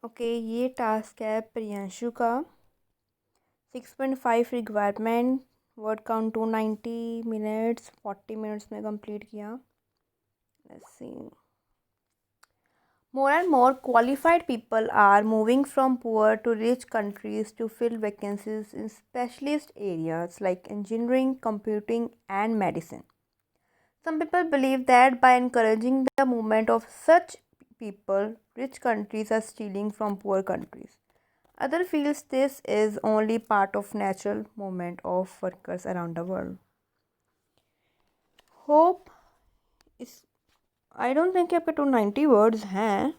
Okay, ये task है प्रियांशु का। 6.5 requirement, word count 290 minutes, 40 minutes में कंप्लीट किया। Let's see. More and more qualified people are moving from poor to rich countries to fill vacancies in specialist areas like engineering, computing, and medicine. Some people believe that by encouraging the movement of such people, rich countries are stealing from poor countries. Other feels this is only part of natural movement of workers around the world. Hope is, I don't think आपके 290 words हैं,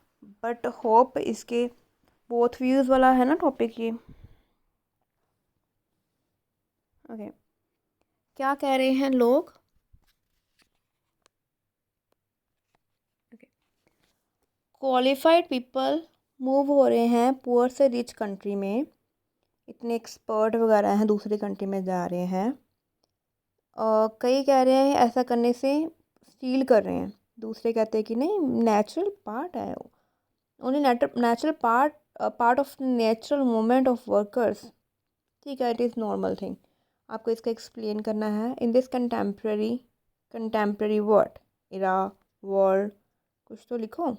but hope इसके both views वाला है ना topic ये। Okay, क्या कह रहे हैं लोग? क्वालिफाइड पीपल मूव हो रहे हैं पुअर से रिच कंट्री में। इतने एक्सपर्ट वगैरह हैं, दूसरी कंट्री में जा रहे हैं। और कई कह रहे हैं ऐसा करने से स्टील कर रहे हैं, दूसरे कहते हैं कि नहीं, नेचुरल पार्ट है, only natural part of natural movement of workers. ठीक है, इट इज़ नॉर्मल थिंग। आपको इसका एक्सप्लेन करना है। In this contemporary word, era, world, कुछ तो लिखो।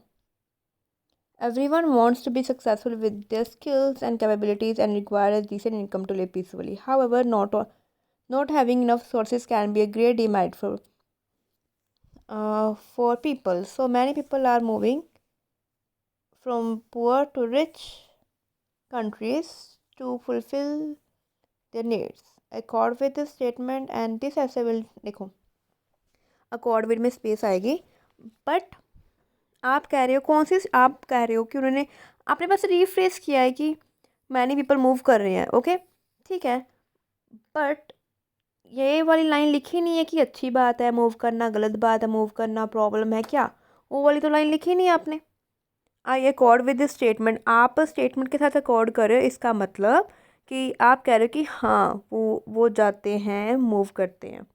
Everyone wants to be successful with their skills and capabilities and require a decent income to live peacefully. However, not having enough sources can be a great demerit for people. So many people are moving from poor to rich countries to fulfill their needs. Accord with this statement and this ऐसे will देखो, accord with में space आएगी। But आप कह रहे हो कौन सी, आप कह रहे हो कि उन्होंने, आपने बस रीफ्रेस किया है कि मैनी पीपल मूव कर रहे हैं। ओके, ठीक है, बट ये वाली लाइन लिखी नहीं है कि अच्छी बात है मूव करना, गलत बात है मूव करना, प्रॉब्लम है क्या, वो वाली तो लाइन लिखी नहीं है आपने। आई अकॉर्ड विद दिस स्टेटमेंट, आप स्टेटमेंट के साथ अकॉर्ड कर रहे हो, इसका मतलब कि आप कह रहे हो कि हाँ वो जाते हैं, मूव करते हैं।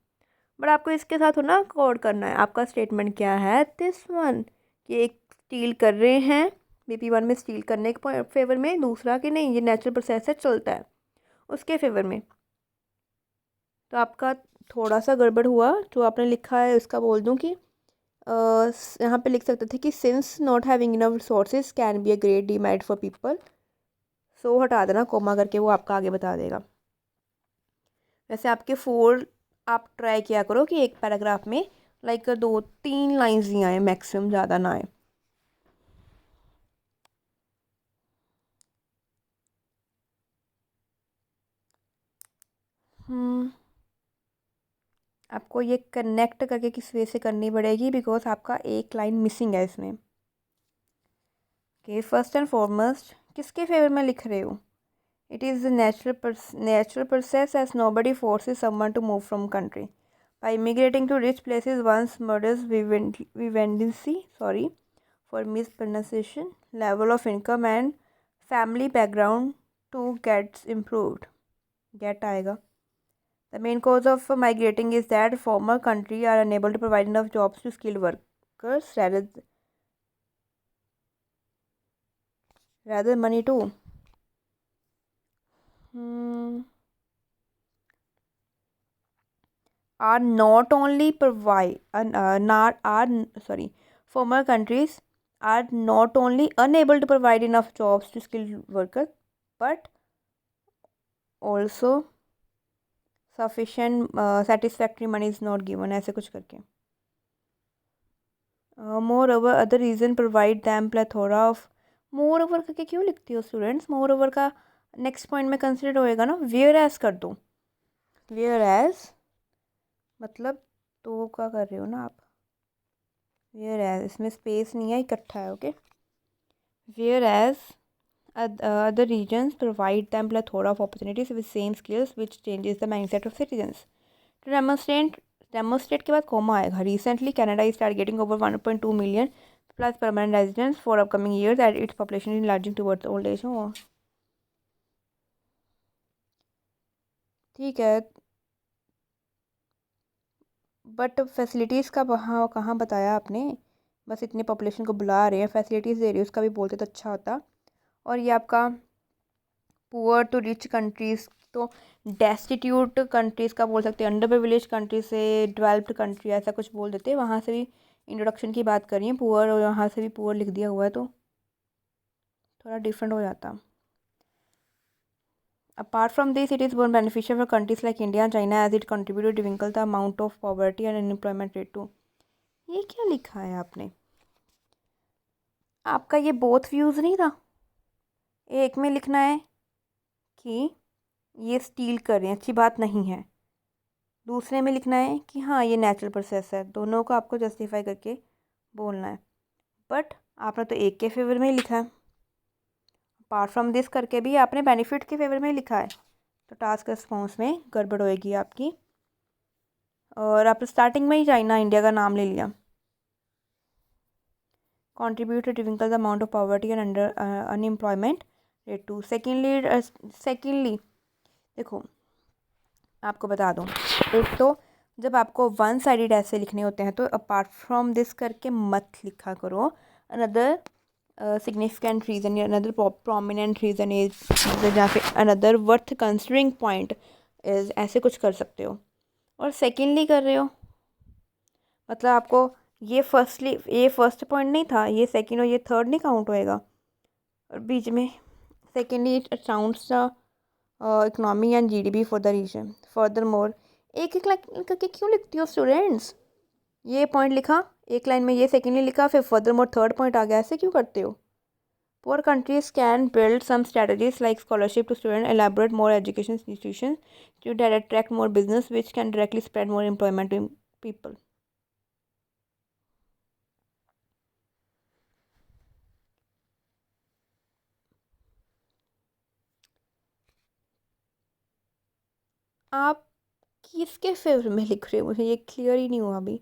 बट आपको इसके साथ ना अकॉर्ड करना है। आपका स्टेटमेंट क्या है, दिस वन, कि एक स्टील कर रहे हैं, BP1 में स्टील करने के फेवर में, दूसरा कि नहीं ये नेचुरल प्रोसेस है, चलता है, उसके फेवर में। तो आपका थोड़ा सा गड़बड़ हुआ, जो आपने लिखा है उसका बोल दूं कि यहाँ पे लिख सकते थे कि since not having enough resources can be a great demerit for people. So हटा देना कोमा करके, वो आपका आगे बता देगा। वैसे आपके 4, आप ट्राई किया करो कि एक पैराग्राफ में लाइक 2-3 लाइन्स ही आए मैक्सिमम, ज़्यादा ना आए। आपको ये कनेक्ट करके किस वे से करनी पड़ेगी, बिकॉज आपका एक लाइन मिसिंग है इसमें। ओके, फर्स्ट एंड फॉरमोस्ट किसके फेवर में लिख रहे हो? It is natural process as nobody forces someone to move from country by immigrating to rich places once murders विवेंडेंसी, sorry for miss pronunciation, level of income and family background to gets improved. Get आएगा। The main cause of migrating is that former country are unable to provide enough jobs to skilled workers, rather money too. Are not only provide not are sorry former countries are not only unable to provide enough jobs to skilled workers, but also sufficient satisfactory money is not given, ऐसे कुछ करके। More over other reason provide them plethora of, more over करके क्यों लिखती हो students? More over का next point में consider होएगा ना, वेयर एज कर दो। वेयर एज मतलब तो क्या कर रहे हो ना आप, वेयर एज, इसमें स्पेस नहीं है, इकट्ठा है। Okay, where as other regions provide them plethora of opportunities with same skills which changes the mindset of citizens. To demonstrate के बाद कोमा आएगा। Recently, Canada is targeting over 1.2 million plus permanent residents for upcoming years as its population is enlarging towards old age. हो ठीक है, but facilities का वहाँ कहाँ बताया आपने? बस इतने पॉपुलेशन को बुला रहे हैं, फैसिलिटीज़ दे रही है, उसका भी बोलते तो अच्छा होता। और ये आपका पुअर टू रिच कंट्रीज़, तो डेस्टिट्यूट कंट्रीज़ का बोल सकते हैं, अंडर प्रिविलेज कंट्री से डेवलप्ड कंट्री ऐसा कुछ बोल देते हैं। वहाँ से भी इंट्रोडक्शन की बात करिए पुअर, और यहाँ से भी पुअर लिख दिया हुआ है तो थोड़ा डिफरेंट हो जाता। Apart from this, it is more beneficial for countries like India and China as it contributes to wrinkle the amount of poverty and unemployment rate too. ये क्या लिखा है आपने? आपका ये बोथ व्यूज़ नहीं था? एक में लिखना है कि ये स्टील कर रहे हैं, अच्छी बात नहीं है। दूसरे में लिखना है कि हाँ ये नेचुरल प्रोसेस है। दोनों को आपको जस्टिफाई करके बोलना है, बट आपने तो एक के फेवर में ही लिखा है। अपार्ट फ्रॉम दिस करके भी आपने बेनिफिट के फेवर में ही लिखा है, तो टास्क रिस्पॉन्स में गड़बड़ होएगी आपकी। और आप स्टार्टिंग में ही चाइना इंडिया का नाम ले लिया। contribute to twinkle the amount of poverty and under unemployment rate too. Secondly देखो आपको बता दूँ, एक तो जब आपको वन साइडेड ऐसे लिखने होते हैं तो अपार्ट फ्रॉम दिस करके मत लिखा करो। अनदर सिग्निफिकेंट रीज़न या अनदर प्रोमिनेंट रीज़न इज या फिर another worth considering point is, ऐसे कुछ कर सकते हो। और सेकेंडली कर रहे हो मतलब आपको ये फर्स्ट पॉइंट नहीं था, ये सेकंड और ये थर्ड नहीं काउंट होएगा। और बीच में secondly it accounts the economy and GDP for the region. Furthermore एक एक लाइन करके क्यों लिखती हो स्टूडेंट्स? ये पॉइंट लिखा एक लाइन में, ये सेकेंडली लिखा, फिर फर्दर मोर थर्ड पॉइंट आ गया, ऐसे क्यों करते हो? Poor countries can build some strategies like scholarship to students, elaborate more education institutions to attract more business, which can directly spread more employment to people. आप किसके favour में लिख रहे हो? मुझे ये क्लियर ही नहीं हुआ अभी।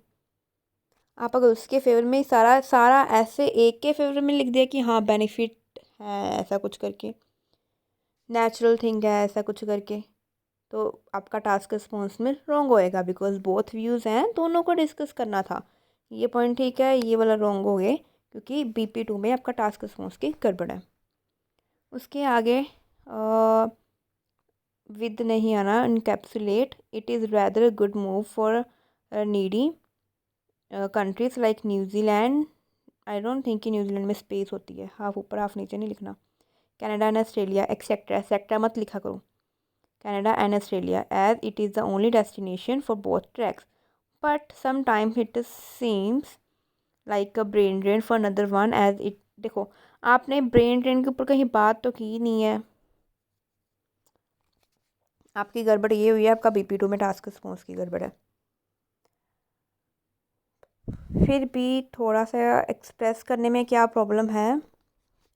आप अगर उसके फेवर में सारा सारा ऐसे एक के फेवर में लिख दिया कि हाँ बेनिफिट है ऐसा कुछ करके, नेचुरल थिंग है ऐसा कुछ करके, तो आपका टास्क रिस्पॉन्स में रॉन्ग होएगा, बिकॉज बोथ व्यूज़ हैं, दोनों को डिस्कस करना था। ये पॉइंट ठीक है, ये वाला रॉन्ग हो गए क्योंकि BP2 में आपका टास्क रिस्पॉन्स की गड़बड़ है। उसके आगे विद नहीं आना, encapsulate, it is rather good move for needy countries like New Zealand. I don't think कि न्यूजीलैंड में स्पेस होती है, हाफ ऊपर हाफ नीचे नहीं लिखना। Canada and Australia etcetera, etcetera मत लिखा करो। Canada and Australia as it is the only destination for both tracks, but sometimes it seems like a brain drain for another one as it। देखो आपने brain drain के ऊपर कहीं बात तो की नहीं है, आपकी गड़बड़ ये हुई है, आपका BP2 में टास्क रिस्पॉन्स की गड़बड़ है। फिर भी थोड़ा सा एक्सप्रेस करने में क्या प्रॉब्लम है,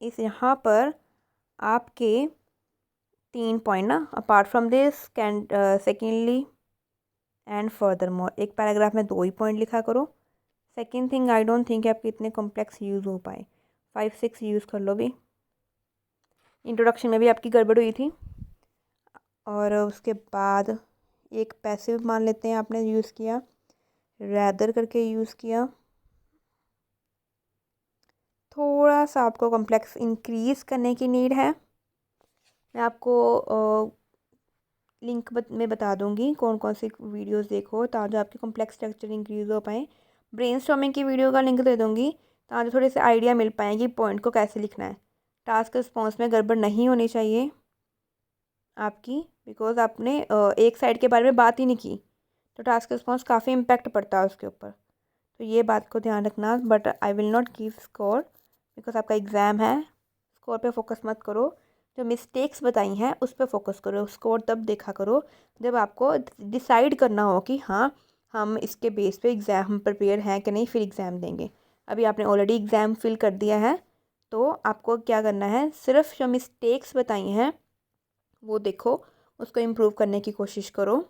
इस यहाँ पर आपके 3 पॉइंट ना, apart from this can secondly and further more, एक पैराग्राफ में 2 ही पॉइंट लिखा करो। Second thing I don't think आपके इतने कॉम्प्लेक्स यूज़ हो पाए, 5-6 यूज़ कर लो भी। इंट्रोडक्शन में भी आपकी गड़बड़ हुई थी, और उसके बाद एक पैसिव मान लेते हैं आपने यूज़ किया, रैदर करके यूज़ किया। थोड़ा सा आपको कॉम्प्लेक्स इंक्रीज़ करने की नीड है। मैं आपको लिंक में बता दूंगी कौन कौन सी वीडियोस देखो ताकि आपकी कॉम्प्लेक्स स्ट्रक्चर इंक्रीज़ हो पाए। ब्रेनस्टॉर्मिंग की वीडियो का लिंक दे दूंगी ताकि थोड़े से आइडिया मिल पाएंगे पॉइंट को कैसे लिखना है। टास्क रिस्पॉन्स में गड़बड़ नहीं होनी चाहिए आपकी, बिकॉज आपने एक साइड के बारे में बात ही नहीं की, तो टास्क रिस्पॉन्स काफ़ी इम्पैक्ट पड़ता है उसके ऊपर, तो ये बात को ध्यान रखना। But I will not give score because आपका एग्ज़ाम है, स्कोर पे फोकस मत करो, जो मिस्टेक्स बताई हैं उस पर फोकस करो। स्कोर तब देखा करो जब आपको डिसाइड करना हो कि हाँ हम इसके बेस पे एग्ज़ाम प्रिपेयर हैं कि नहीं, फिर एग्ज़ाम देंगे। अभी आपने ऑलरेडी एग्ज़ाम फिल कर दिया है, तो आपको क्या करना है, सिर्फ जो मिस्टेक्स बताई हैं वो देखो, उसको इम्प्रूव करने की कोशिश करो,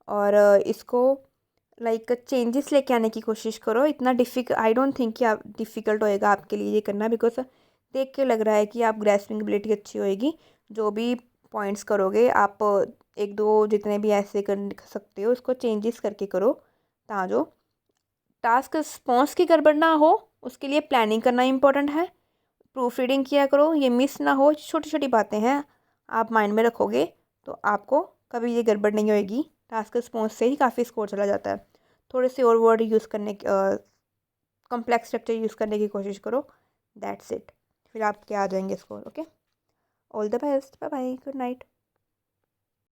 और इसको लाइक चेंजेस लेके आने की कोशिश करो। इतना आई डोंट थिंक कि आप डिफ़िकल्ट होएगा आपके लिए ये करना, बिकॉज देख के लग रहा है कि आप ग्रेस्पिंग एबिलिटी अच्छी होएगी। जो भी पॉइंट्स करोगे आप 1-2 जितने भी ऐसे कर सकते हो उसको चेंजेस करके करो, ताजो टास्क रिस्पॉन्स की गड़बड़ ना हो। उसके लिए प्लानिंग करना इंपॉर्टेंट है, प्रूफ रीडिंग किया करो, ये मिस ना हो। छोटी छोटी बातें हैं, आप माइंड में रखोगे तो आपको कभी ये गड़बड़ नहीं होएगी। टास्क रिस्पॉन्स से ही काफ़ी स्कोर चला जाता है। थोड़े से और वर्ड यूज़ करने कॉम्प्लेक्स स्ट्रक्चर यूज़ करने की कोशिश करो। दैट्स इट, फिर आपके आ जाएंगे score. Okay, all the best, bye bye, good night.